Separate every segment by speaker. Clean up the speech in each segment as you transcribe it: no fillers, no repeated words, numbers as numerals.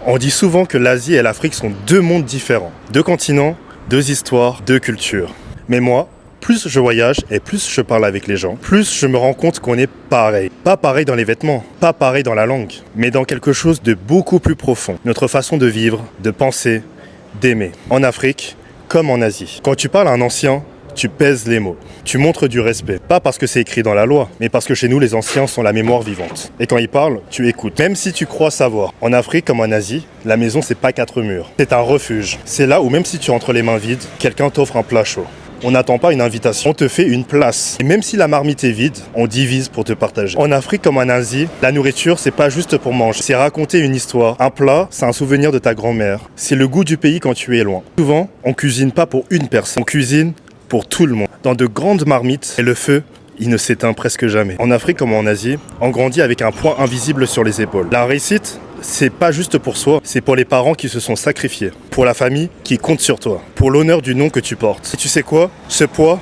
Speaker 1: On dit souvent que l'Asie et l'Afrique sont deux mondes différents. Deux continents, deux histoires, deux cultures. Mais moi, plus je voyage et plus je parle avec les gens, plus je me rends compte qu'on est pareil. Pas pareil dans les vêtements, pas pareil dans la langue, mais dans quelque chose de beaucoup plus profond. Notre façon de vivre, de penser, d'aimer. En Afrique, comme en Asie. Quand tu parles à un ancien, tu pèses les mots. Tu montres du respect. Pas parce que c'est écrit dans la loi, mais parce que chez nous, les anciens sont la mémoire vivante. Et quand ils parlent, tu écoutes. Même si tu crois savoir. En Afrique comme en Asie, la maison, c'est pas 4 murs. C'est un refuge. C'est là où même si tu rentres les mains vides, quelqu'un t'offre un plat chaud. On n'attend pas une invitation, on te fait une place. Et même si la marmite est vide, on divise pour te partager. En Afrique comme en Asie, la nourriture, c'est pas juste pour manger. C'est raconter une histoire. Un plat, c'est un souvenir de ta grand-mère. C'est le goût du pays quand tu es loin. Souvent, on cuisine pas pour une personne. On cuisine pour tout le monde. Dans de grandes marmites, et le feu, il ne s'éteint presque jamais. En Afrique comme en Asie, on grandit avec un poids invisible sur les épaules. La réussite, c'est pas juste pour soi, c'est pour les parents qui se sont sacrifiés, pour la famille qui compte sur toi, pour l'honneur du nom que tu portes. Et tu sais quoi? Ce poids,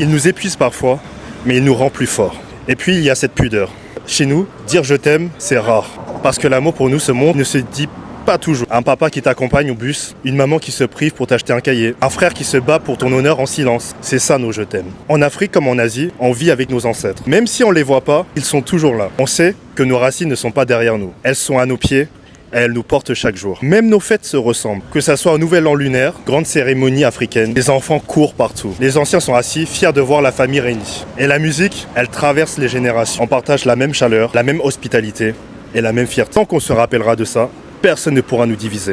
Speaker 1: il nous épuise parfois, mais il nous rend plus forts. Et puis, il y a cette pudeur. Chez nous, dire je t'aime, c'est rare. Parce que l'amour pour nous, ce monde ne se dit pas toujours. Un papa qui t'accompagne au bus, une maman qui se prive pour t'acheter un cahier, un frère qui se bat pour ton honneur en silence. C'est ça nos je t'aime. En Afrique comme en Asie, on vit avec nos ancêtres. Même si on les voit pas, ils sont toujours là. On sait que nos racines ne sont pas derrière nous. Elles sont à nos pieds et elles nous portent chaque jour. Même nos fêtes se ressemblent. Que ça soit un nouvel an lunaire, grande cérémonie africaine, les enfants courent partout. Les anciens sont assis, fiers de voir la famille réunie. Et la musique, elle traverse les générations. On partage la même chaleur, la même hospitalité et la même fierté. Tant qu'on se rappellera de ça, personne ne pourra nous diviser.